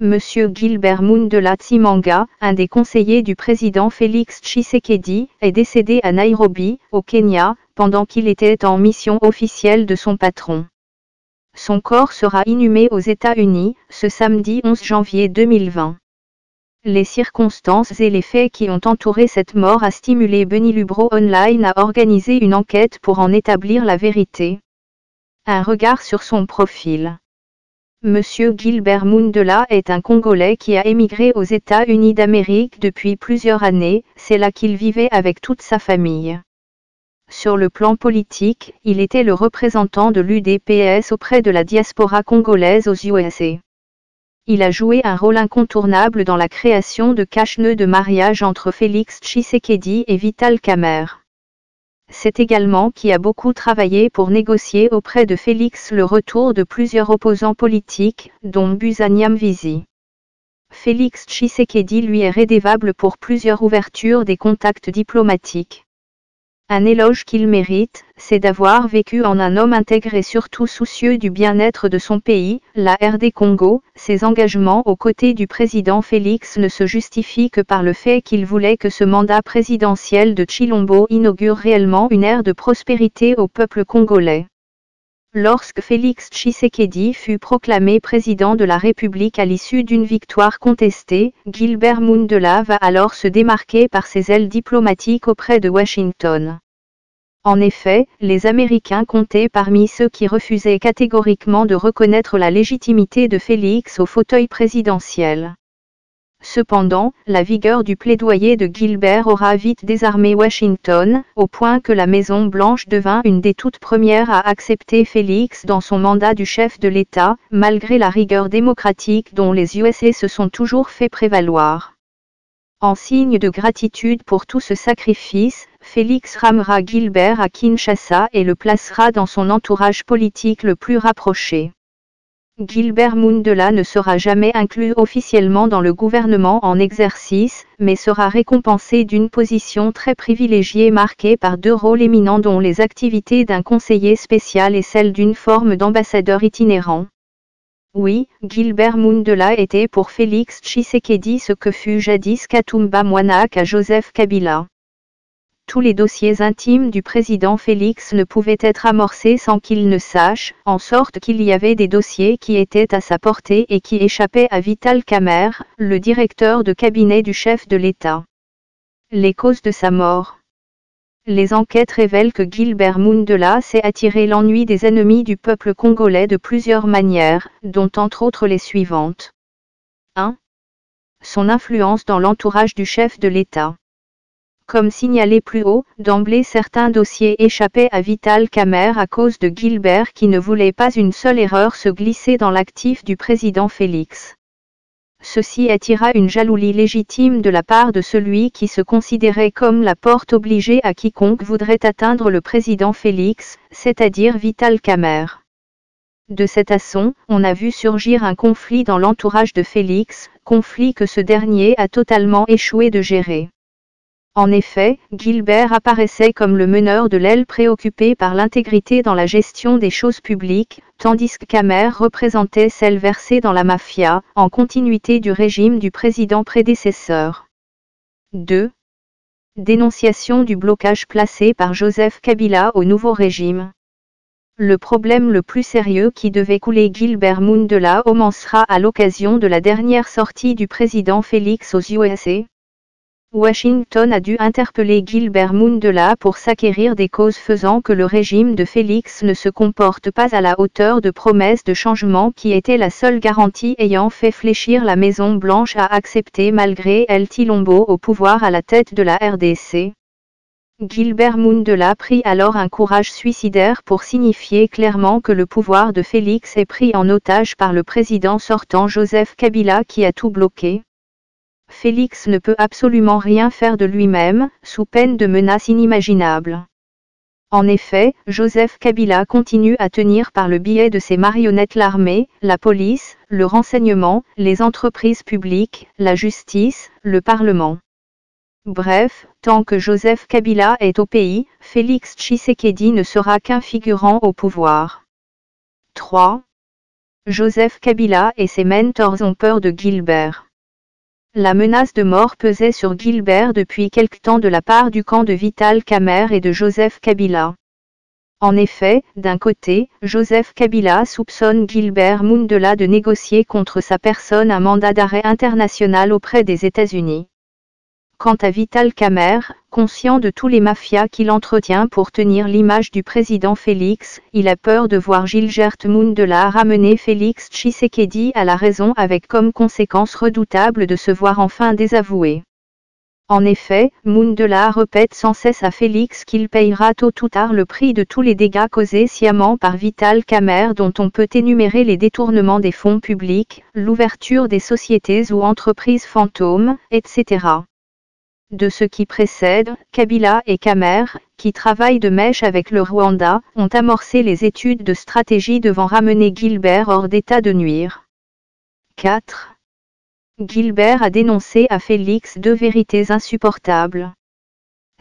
M. Gilbert Mundela Tsimanga, un des conseillers du président Félix Tshisekedi, est décédé à Nairobi, au Kenya, pendant qu'il était en mission officielle de son patron. Son corps sera inhumé aux États-Unis, ce samedi 11 janvier 2020. Les circonstances et les faits qui ont entouré cette mort a stimulé Benny Lubro Online à organiser une enquête pour en établir la vérité. Un regard sur son profil. Monsieur Gilbert Mundela est un Congolais qui a émigré aux États-Unis d'Amérique depuis plusieurs années, c'est là qu'il vivait avec toute sa famille. Sur le plan politique, il était le représentant de l'UDPS auprès de la diaspora congolaise aux USA. Il a joué un rôle incontournable dans la création de cache-nœuds de mariage entre Félix Tshisekedi et Vital Kamerhe. C'est également qui a beaucoup travaillé pour négocier auprès de Félix le retour de plusieurs opposants politiques, dont Busa Nyamwisi. Félix Tshisekedi lui est rédevable pour plusieurs ouvertures des contacts diplomatiques. Un éloge qu'il mérite, c'est d'avoir vécu en un homme intègre et surtout soucieux du bien-être de son pays, la RD Congo. Ses engagements aux côtés du président Félix ne se justifient que par le fait qu'il voulait que ce mandat présidentiel de Tshilombo inaugure réellement une ère de prospérité au peuple congolais. Lorsque Félix Tshisekedi fut proclamé président de la République à l'issue d'une victoire contestée, Gilbert Mundela va alors se démarquer par ses ailes diplomatiques auprès de Washington. En effet, les Américains comptaient parmi ceux qui refusaient catégoriquement de reconnaître la légitimité de Félix au fauteuil présidentiel. Cependant, la vigueur du plaidoyer de Gilbert aura vite désarmé Washington, au point que la Maison-Blanche devint une des toutes premières à accepter Félix dans son mandat du chef de l'État, malgré la rigueur démocratique dont les USA se sont toujours fait prévaloir. En signe de gratitude pour tout ce sacrifice, Félix ramera Gilbert à Kinshasa et le placera dans son entourage politique le plus rapproché. Gilbert Mundela ne sera jamais inclus officiellement dans le gouvernement en exercice, mais sera récompensé d'une position très privilégiée marquée par deux rôles éminents dont les activités d'un conseiller spécial et celles d'une forme d'ambassadeur itinérant. Oui, Gilbert Mundela était pour Félix Tshisekedi ce que fut jadis Katumba Mwanaka à Joseph Kabila. Tous les dossiers intimes du président Félix ne pouvaient être amorcés sans qu'il ne sache, en sorte qu'il y avait des dossiers qui étaient à sa portée et qui échappaient à Vital Kamerhe, le directeur de cabinet du chef de l'État. Les causes de sa mort. Les enquêtes révèlent que Gilbert Mundela s'est attiré l'ennui des ennemis du peuple congolais de plusieurs manières, dont entre autres les suivantes. 1. Son influence dans l'entourage du chef de l'État. Comme signalé plus haut, d'emblée certains dossiers échappaient à Vital Kamerhe à cause de Gilbert qui ne voulait pas une seule erreur se glisser dans l'actif du président Félix. Ceci attira une jalousie légitime de la part de celui qui se considérait comme la porte obligée à quiconque voudrait atteindre le président Félix, c'est-à-dire Vital Kamerhe. De cet asson, on a vu surgir un conflit dans l'entourage de Félix, conflit que ce dernier a totalement échoué de gérer. En effet, Gilbert apparaissait comme le meneur de l'aile préoccupé par l'intégrité dans la gestion des choses publiques, tandis que Kamerhe représentait celle versée dans la mafia, en continuité du régime du président prédécesseur. 2. Dénonciation du blocage placé par Joseph Kabila au nouveau régime. Le problème le plus sérieux qui devait couler Gilbert Mundela commencera à l'occasion de la dernière sortie du président Félix aux USA. Washington a dû interpeller Gilbert Mundela pour s'acquérir des causes faisant que le régime de Félix ne se comporte pas à la hauteur de promesses de changement qui était la seule garantie ayant fait fléchir la Maison-Blanche à accepter malgré elle Tshilombo au pouvoir à la tête de la RDC. Gilbert Mundela prit alors un courage suicidaire pour signifier clairement que le pouvoir de Félix est pris en otage par le président sortant Joseph Kabila qui a tout bloqué. Félix ne peut absolument rien faire de lui-même, sous peine de menaces inimaginables. En effet, Joseph Kabila continue à tenir par le biais de ses marionnettes l'armée, la police, le renseignement, les entreprises publiques, la justice, le Parlement. Bref, tant que Joseph Kabila est au pays, Félix Tshisekedi ne sera qu'un figurant au pouvoir. 3. Joseph Kabila et ses mentors ont peur de Gilbert. La menace de mort pesait sur Gilbert depuis quelque temps de la part du camp de Vital Kamerhe et de Joseph Kabila. En effet, d'un côté, Joseph Kabila soupçonne Gilbert Mundela de négocier contre sa personne un mandat d'arrêt international auprès des États-Unis. Quant à Vital Kamerhe, conscient de tous les mafias qu'il entretient pour tenir l'image du président Félix, il a peur de voir Gilbert Mundela ramener Félix Tshisekedi à la raison avec comme conséquence redoutable de se voir enfin désavoué. En effet, Mundela répète sans cesse à Félix qu'il payera tôt ou tard le prix de tous les dégâts causés sciemment par Vital Kamerhe dont on peut énumérer les détournements des fonds publics, l'ouverture des sociétés ou entreprises fantômes, etc. De ce qui précède, Kabila et Kamerhe, qui travaillent de mèche avec le Rwanda, ont amorcé les études de stratégie devant ramener Gilbert hors d'état de nuire. 4. Gilbert a dénoncé à Félix deux vérités insupportables.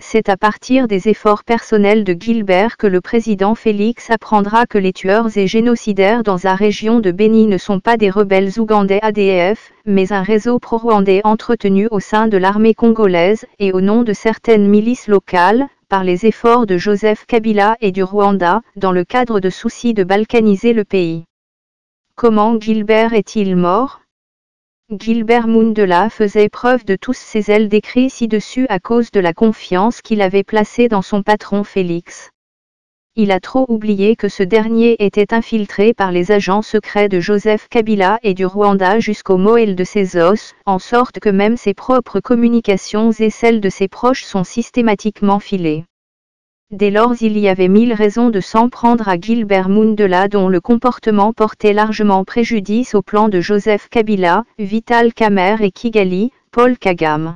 C'est à partir des efforts personnels de Gilbert que le président Félix apprendra que les tueurs et génocidaires dans la région de Beni ne sont pas des rebelles ougandais ADF, mais un réseau pro-rwandais entretenu au sein de l'armée congolaise et au nom de certaines milices locales, par les efforts de Joseph Kabila et du Rwanda, dans le cadre de soucis de balkaniser le pays. Comment Gilbert est-il mort ? Gilbert Mundela faisait preuve de tous ses ailes décrits ci-dessus à cause de la confiance qu'il avait placée dans son patron Félix. Il a trop oublié que ce dernier était infiltré par les agents secrets de Joseph Kabila et du Rwanda jusqu'au moelle de ses os, en sorte que même ses propres communications et celles de ses proches sont systématiquement filées. Dès lors il y avait 1000 raisons de s'en prendre à Gilbert Mundela dont le comportement portait largement préjudice au plan de Joseph Kabila, Vital Kamerhe et Kigali, Paul Kagame.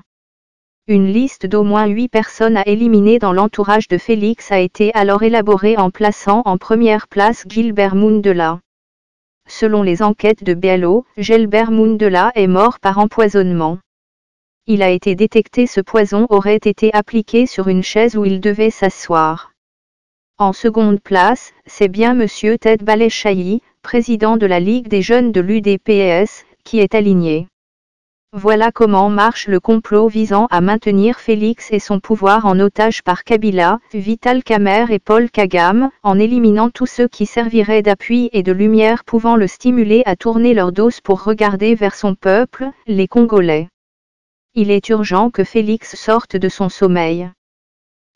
Une liste d'au moins 8 personnes à éliminer dans l'entourage de Félix a été alors élaborée en plaçant en première place Gilbert Mundela. Selon les enquêtes de BLO, Gilbert Mundela est mort par empoisonnement. Il a été détecté ce poison aurait été appliqué sur une chaise où il devait s'asseoir. En seconde place, c'est bien M. Ted Baleshayi, président de la Ligue des jeunes de l'UDPS, qui est aligné. Voilà comment marche le complot visant à maintenir Félix et son pouvoir en otage par Kabila, Vital Kamerhe et Paul Kagame, en éliminant tous ceux qui serviraient d'appui et de lumière pouvant le stimuler à tourner leur dos pour regarder vers son peuple, les Congolais. Il est urgent que Félix sorte de son sommeil.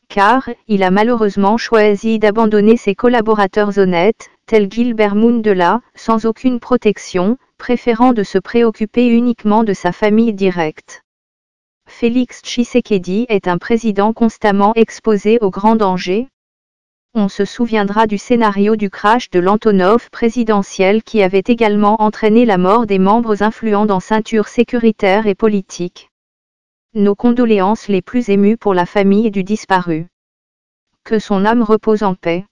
Car, il a malheureusement choisi d'abandonner ses collaborateurs honnêtes, tels Gilbert Mundela, sans aucune protection, préférant de se préoccuper uniquement de sa famille directe. Félix Tshisekedi est un président constamment exposé aux grands dangers. On se souviendra du scénario du crash de l'Antonov présidentiel qui avait également entraîné la mort des membres influents dans ceinture sécuritaire et politique. Nos condoléances les plus émues pour la famille du disparu. Que son âme repose en paix.